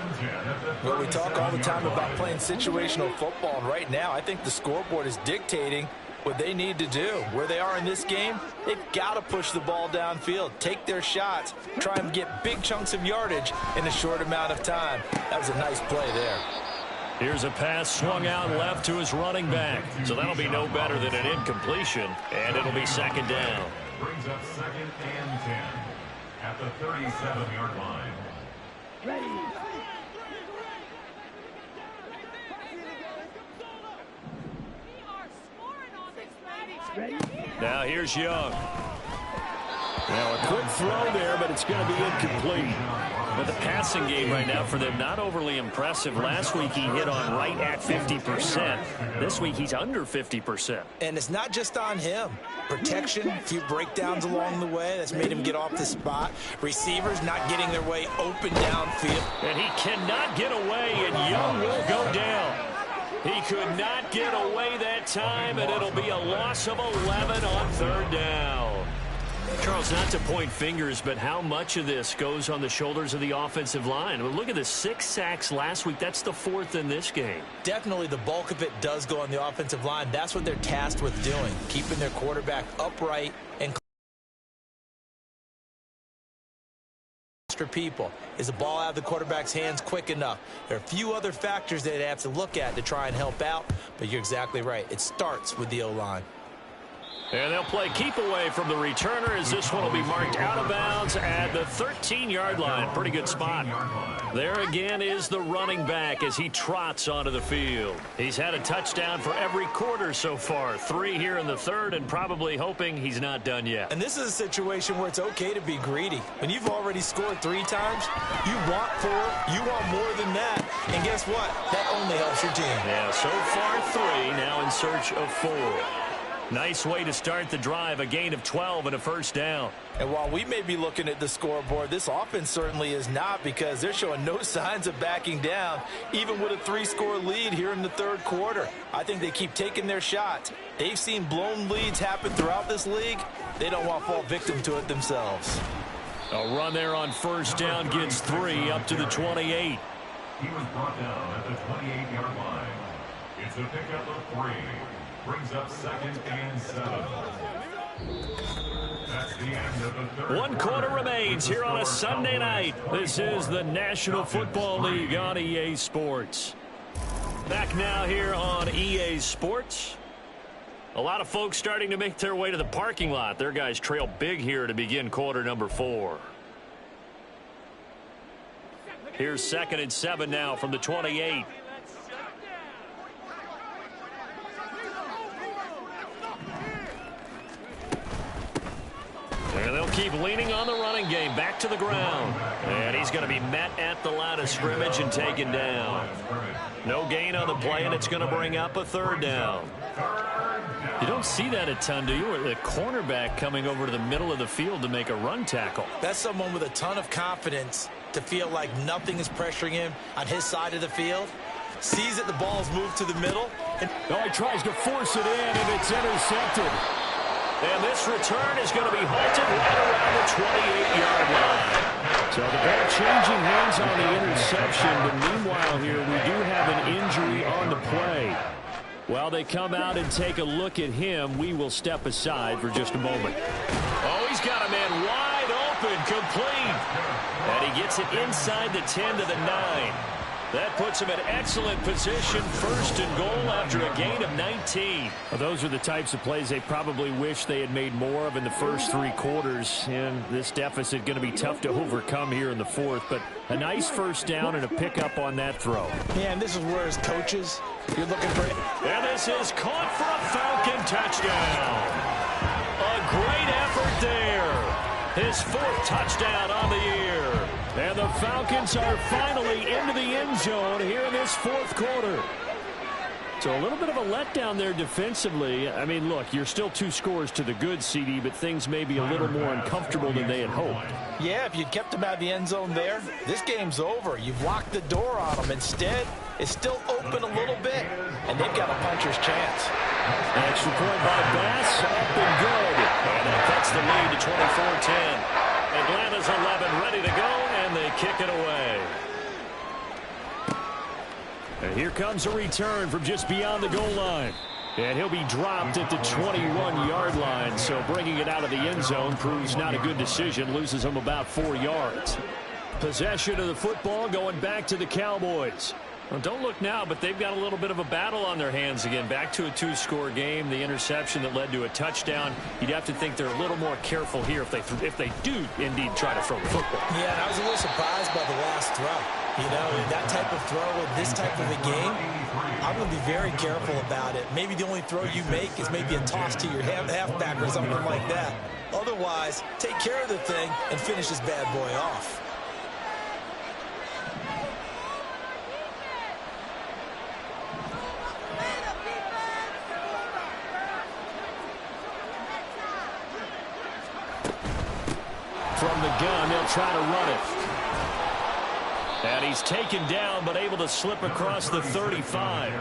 Well, we talk all the time about playing situational football, and right now I think the scoreboard is dictating what they need to do. Where they are in this game, they've got to push the ball downfield, take their shots, try and get big chunks of yardage in a short amount of time. That was a nice play there.
Here's a pass swung out left to his running back. So that'll be no better than an incompletion, and it'll be 2nd down.
Brings up 2nd and 10 at the 37-yard line. Ready.
Now here's Young.
Now a quick throw there, but it's going to be incomplete.
But the passing game right now for them, not overly impressive. Last week he hit on right at 50%. This week he's under 50%.
And it's not just on him. Protection, a few breakdowns along the way. That's made him get off the spot. Receivers not getting their way open downfield.
And he cannot get away, and Young will go down. He could not get away that time, and it'll be a loss of 11 on third down. Charles, not to point fingers, but how much of this goes on the shoulders of the offensive line? Well, look at the 6 sacks last week. That's the 4th in this game.
Definitely the bulk of it does go on the offensive line. That's what they're tasked with doing, keeping their quarterback upright and extra people. Is the ball out of the quarterback's hands quick enough? There are a few other factors they'd have to look at to try and help out, but you're exactly right. It starts with the O-line.
And they'll play keep away from the returner as this one will be marked out of bounds at the 13-yard line. Pretty good spot. There again is the running back as he trots onto the field. He's had a touchdown for every quarter so far. 3 here in the third, and probably hoping he's not done yet.
And this is a situation where it's okay to be greedy. When you've already scored 3 times, you want 4, you want more than that. And guess what? That only helps your team.
Yeah, so far 3, now in search of 4. Nice way to start the drive, a gain of 12 and a first down.
And while we may be looking at the scoreboard, this offense certainly is not, because they're showing no signs of backing down, even with a 3-score lead here in the third quarter. I think they keep taking their shots. They've seen blown leads happen throughout this league. They don't want to fall victim to it themselves.
A run there on first down gets 3 up to the 28.
He was brought down at the 28-yard line. It's a pickup of 3. Brings up 2nd and 7. That's the end of the third.
1 quarter remains here on a Sunday night. This is the National Football League on EA Sports. Back now here on EA Sports. A lot of folks starting to make their way to the parking lot. Their guys trail big here to begin quarter number 4. Here's 2nd and 7 now from the 28. And they'll keep leaning on the running game. Back to the ground. And he's going to be met at the line of scrimmage and taken down. No gain on the play, and it's going to bring up a third down. You don't see that a ton, do you? The cornerback coming over to the middle of the field to make a run tackle.
That's someone with a ton of confidence to feel like nothing is pressuring him on his side of the field. Sees that the ball's moved to the middle. And
he tries to force it in, and it's intercepted.
And this return is going to be halted right around the 28-yard line.
So the ball changing hands on the interception, but meanwhile here we do have an injury on the play. While they come out and take a look at him, we will step aside for just a moment.
Oh, he's got a man wide open, complete. And he gets it inside the 10 to the 9. That puts him in excellent position, 1st and goal after a gain of 19.
Well, those are the types of plays they probably wish they had made more of in the first 3 quarters. And this deficit going to be tough to overcome here in the 4th. But a nice first down and a pickup on that throw.
Yeah, and this is where as coaches, you're looking for it.
And this is caught for a Falcon touchdown. A great effort there. His 4th touchdown on the year.
And the Falcons are finally into the end zone here in this 4th quarter. So a little bit of a letdown there defensively. I mean, look, you're still 2 scores to the good, CD, but things may be a little more uncomfortable than they had hoped.
Yeah, if you kept them out of the end zone there, this game's over. You've locked the door on them. Instead, it's still open a little bit, and they've got a puncher's chance.
Extra point by Bass, up and good.
And that cuts the lead to 24-10. Atlanta's 11 ready to go, and they kick it away.
And here comes a return from just beyond the goal line. And he'll be dropped at the 21-yard line, so bringing it out of the end zone proves not a good decision, loses him about 4 yards. Possession of the football going back to the Cowboys.
Well, don't look now, but they've got a little bit of a battle on their hands again. Back to a 2-score game. The interception that led to a touchdown. You'd have to think they're a little more careful here if they do indeed try to throw the football.
Yeah, and I was a little surprised by the last throw. You know, that type of throw in this type of a game, I'm going to be very careful about it. Maybe the only throw you make is maybe a toss to your halfback or something like that. Otherwise, Otherwise, take care of the thing and finish this bad boy off.
From the gun, they'll try to run it. And he's taken down, but able to slip across the 35.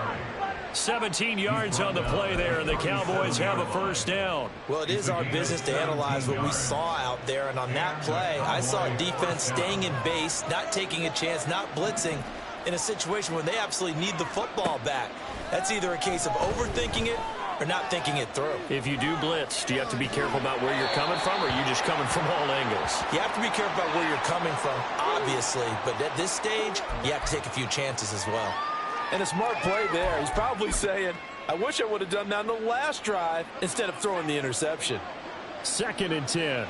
17 yards on the play there, and the Cowboys have a first down.
Well, it is our business to analyze what we saw out there, and on that play, I saw a defense staying in base, not taking a chance, not blitzing in a situation where they absolutely need the football back. That's either a case of overthinking it or not thinking it through.
If you do blitz, do you have to be careful about where you're coming from, or are you just coming from all angles?
You have to be careful about where you're coming from, obviously, but at this stage, you have to take a few chances as well.
And a smart play there. He's probably saying, I wish I would have done that on the last drive instead of throwing the interception.
2nd and 10.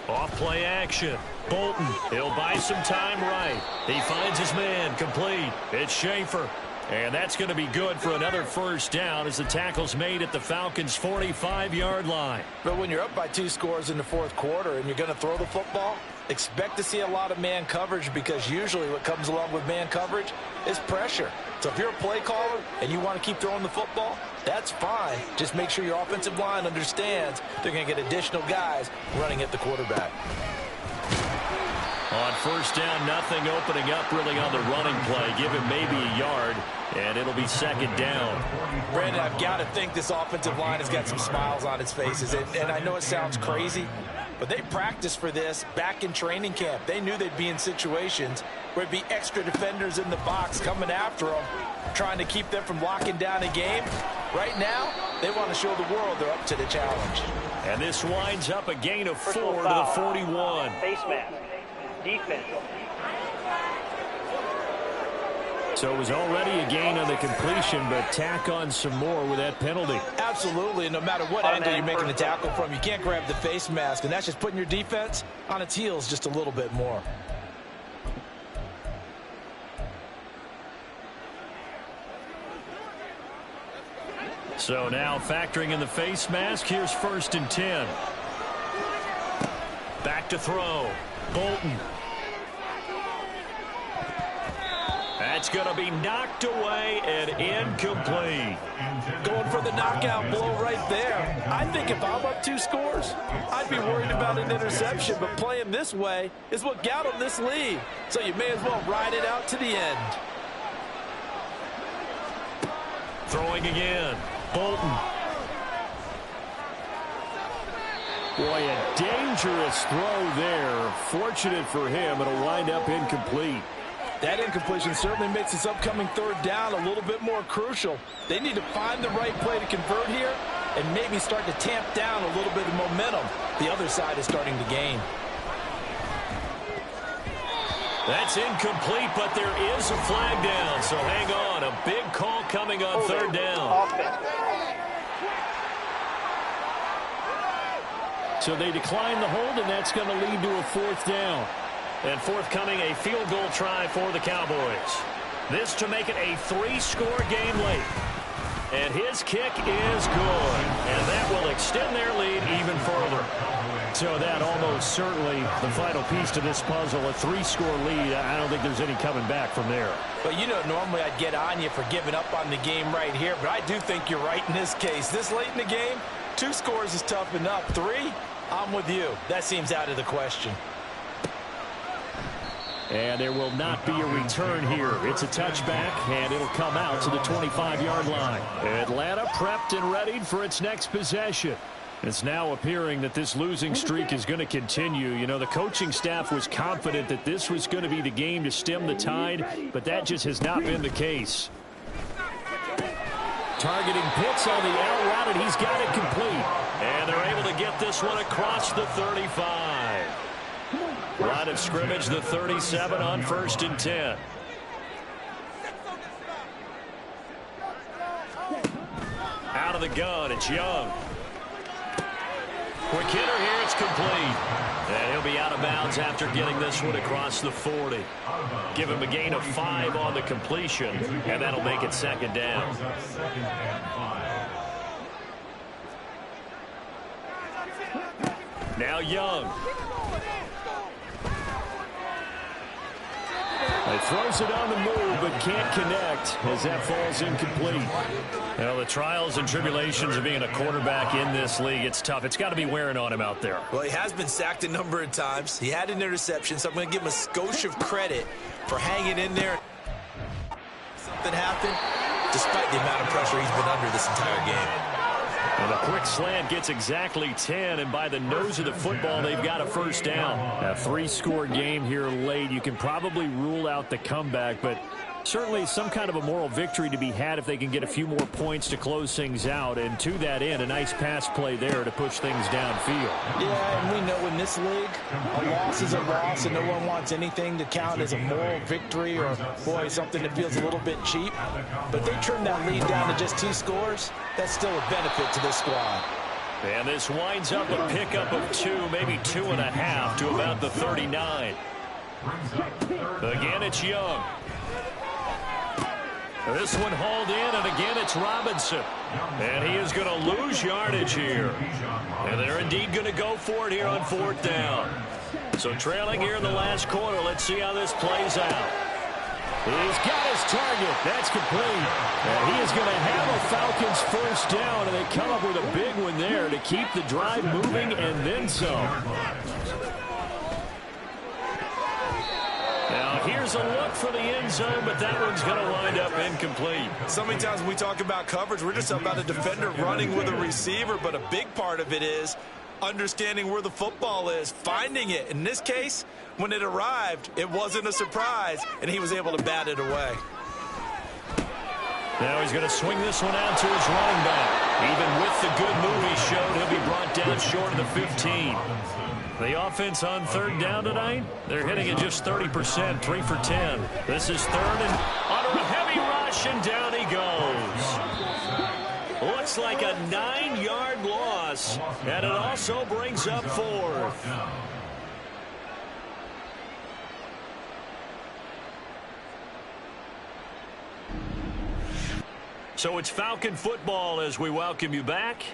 Off play action. Bolton, he'll buy some time right. He finds his man, complete. It's Schaefer. And that's going to be good for another first down as the tackle's made at the Falcons' 45-yard line.
But when you're up by 2 scores in the 4th quarter and you're going to throw the football, expect to see a lot of man coverage, because usually what comes along with man coverage is pressure. So if you're a play caller and you want to keep throwing the football, that's fine. Just make sure your offensive line understands they're going to get additional guys running at the quarterback.
On first down, nothing opening up really on the running play. Give him maybe a yard, and it'll be 2nd down.
Brandon, I've got to think this offensive line has got some smiles on its faces. And I know it sounds crazy, but they practiced for this back in training camp. They knew they'd be in situations where it'd be extra defenders in the box coming after them, trying to keep them from locking down a game. Right now, they want to show the world they're up to the challenge.
And this winds up a gain of 4 to the 41.
Face mask. Defense.
So it was already a gain on the completion, but tack on some more with that penalty.
Absolutely, and no matter what angle you're making the tackle from, you can't grab the face mask, and that's just putting your defense on its heels just a little bit more.
So now factoring in the face mask, here's 1st and 10. Back to throw. Bolton. That's going to be knocked away and incomplete.
Going for the knockout blow right there. I think if I'm up 2 scores, I'd be worried about an interception, but playing this way is what got them this lead. So you may as well ride it out to the end.
Throwing again. Bolton.
Boy, a dangerous throw there. Fortunate for him, it'll wind up incomplete.
That incompletion certainly makes this upcoming 3rd down a little bit more crucial. They need to find the right play to convert here and maybe start to tamp down a little bit of momentum the other side is starting to gain.
That's incomplete, but there is a flag down, so hang on. A big call coming on 3rd down.
So they decline the hold, and that's going to lead to a 4th down.
And forthcoming, a field goal try for the Cowboys. This to make it a 3-score game late. And his kick is good. And that will extend their lead even further.
So that almost certainly the final piece to this puzzle, a 3-score lead. I don't think there's any coming back from there.
But you know, normally I'd get on you for giving up on the game right here, but I do think you're right in this case. This late in the game, 2 scores is tough enough. 3, I'm with you. That seems out of the question.
And there will not be a return here. It's a touchback, and it'll come out to the 25-yard line. Atlanta prepped and readied for its next possession. It's now appearing that this losing streak is going to continue. You know, the coaching staff was confident that this was going to be the game to stem the tide, but that just has not been the case. Targeting Pitts on the out route, and he's got it complete.
And they're able to get this one across the 35. Line of scrimmage, the 37 on 1st and 10. Out of the gun, it's Young. Quick hitter here, it's complete. And he'll be out of bounds after getting this one across the 40. Give him a gain of 5 on the completion, and that'll make it second down. Now Young.
He throws it on the move, but can't connect as that falls incomplete.
Well, the trials and tribulations of being a quarterback in this league, it's tough. It's got to be wearing on him out there.
Well, he has been sacked a number of times. He had an interception, so I'm going to give him a skosh of credit for hanging in there. Something happened, despite the amount of pressure he's been under this entire game.
And a quick slant gets exactly 10, and by the nose of the football, they've got a first down.
A 3-score game here late. You can probably rule out the comeback, but certainly some kind of a moral victory to be had if they can get a few more points to close things out. And to that end, a nice pass play there to push things downfield.
Yeah, and we know in this league, a loss is a loss, and no one wants anything to count as a moral victory or, boy, something that feels a little bit cheap. But they trim that lead down to just 2 scores. That's still a benefit to this squad.
And this winds up a pickup of 2, maybe 2.5 to about the 39. Again, it's Young. This one hauled in, and again it's Robinson. And he is going to lose yardage here. And they're indeed going to go for it here on 4th down. So trailing here in the last quarter, let's see how this plays out.
He's got his target. That's complete. And he is going to have a Falcons first down, and they come up with a big one there to keep the drive moving and then some.
Now, here's a look for the end zone, but that one's going to wind up incomplete.
So many times when we talk about coverage, we're just about a defender running with a receiver, but a big part of it is understanding where the football is, finding it. In this case, when it arrived, it wasn't a surprise, and he was able to bat it away.
Now he's going to swing this one out to his running back. Even with the good move he showed, he'll be brought down short of the 15. The offense on 3rd down tonight, they're hitting it just 30%, 3 for 10. This is 3rd and under a heavy rush, and down he goes. Looks like a 9-yard loss, and it also brings up 4th. So it's Falcon football as we welcome you back.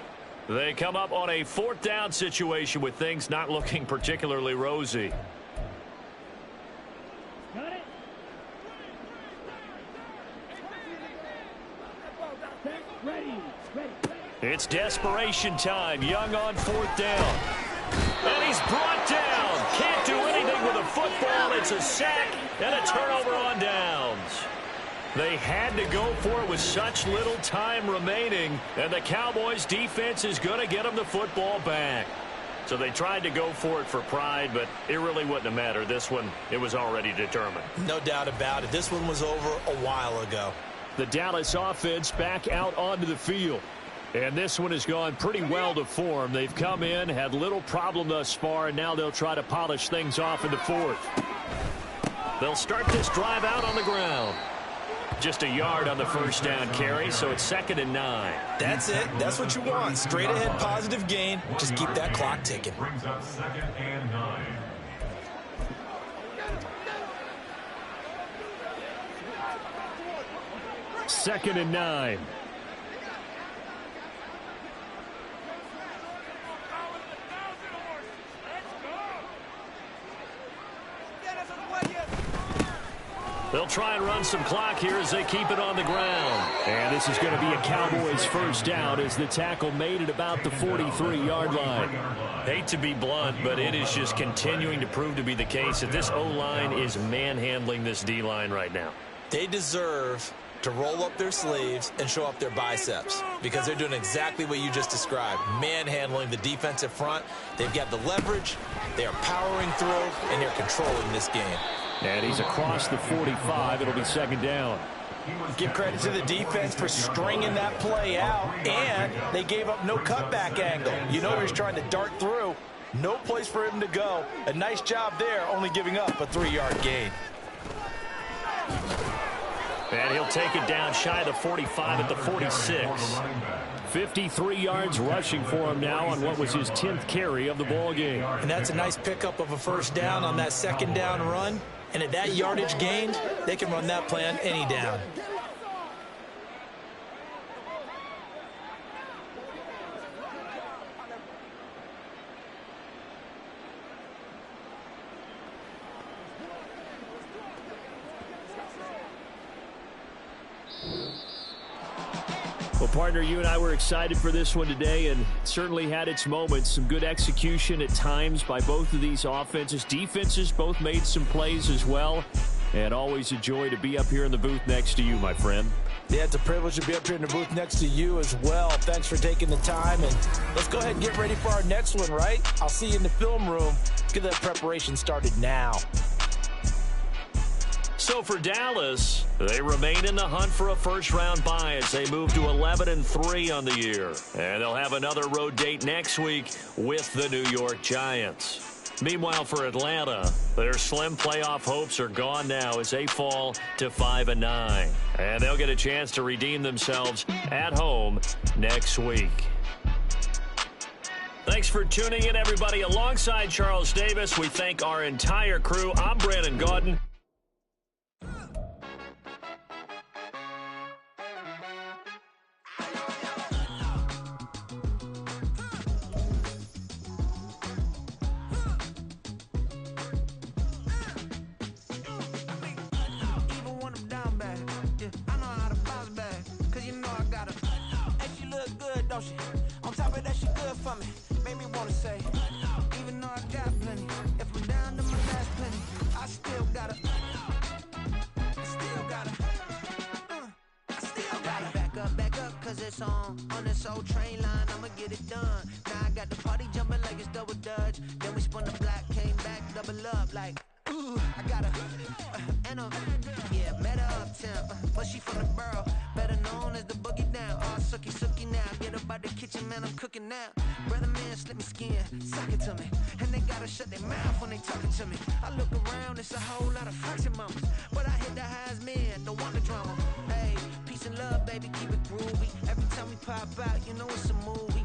They come up on a 4th down situation with things not looking particularly rosy. It's desperation time. Young on 4th down. And he's brought down. Can't do anything with a football. It's a sack and a turnover on downs. They had to go for it with such little time remaining, and the Cowboys' defense is going to get them the football back. So they tried to go for it for pride, but it really wouldn't have mattered. This one, it was already determined.
No doubt about it. This one was over a while ago.
The Dallas offense back out onto the field. And this one has gone pretty well to form. They've come in, had little problem thus far, and now they'll try to polish things off in the 4th. They'll start this drive out on the ground. Just a yard on the first down carry, so it's 2nd and 9.
That's it. That's what you want. Straight ahead positive gain. Just keep that clock ticking.
Brings up 2nd and 9.
Second and 9.
They'll try and run some clock here as they keep it on the ground.
And this is going to be a Cowboys first down as the tackle made it about the 43-yard line.
Hate to be blunt, but it is just continuing to prove to be the case that this O-line is manhandling this D-line right now.
They deserve to roll up their sleeves and show up their biceps because they're doing exactly what you just described, manhandling the defensive front. They've got the leverage, they are powering through, and they're controlling this game.
And he's across the 45. It'll be 2nd down.
Give credit to the defense for stringing that play out, and they gave up no cutback angle. You know he was trying to dart through. No place for him to go. A nice job there, only giving up a 3-yard gain.
And he'll take it down shy of the 45 at the 46.
53 yards rushing for him now on what was his 10th carry of the ball game.
And that's a nice pickup of a first down on that second down run. And at that yardage gained, they can run that play on any down.
Well, partner, you and I were excited for this one today, and it certainly had its moments. Some good execution at times by both of these offenses. Defenses both made some plays as well, and always a joy to be up here in the booth next to you, my friend.
Yeah, it's a privilege to be up here in the booth next to you as well. Thanks for taking the time, and let's go ahead and get ready for our next one, right? I'll see you in the film room. Get that preparation started now.
So for Dallas, they remain in the hunt for a first-round bye as they move to 11-3 on the year. And they'll have another road date next week with the New York Giants. Meanwhile, for Atlanta, their slim playoff hopes are gone now as they fall to 5-9. And they'll get a chance to redeem themselves at home next week. Thanks for tuning in, everybody. Alongside Charles Davis, we thank our entire crew. I'm Brandon Gaudin.
On top of that, she good for me. Made me wanna say, even though I got plenty, if I'm down to my last penny, I still gotta back up, cause it's on this old train line, I'ma get it done. Now I got the party jumping like it's double dutch. Then we spun the block, came back, double up like, ooh, I got a, yeah, met her uptown, but she from the borough, better known as the boogie down. Oh, sookie now, get up out the kitchen, man, I'm cooking now. Brother man, slip me skin, suck it to me, and they gotta shut their mouth when they talking to me. I look around, it's a whole lot of flirting mamas, but I hit the highs, man, don't want the drama. Hey, peace and love, baby, keep it groovy. Every time we pop out, you know it's a movie.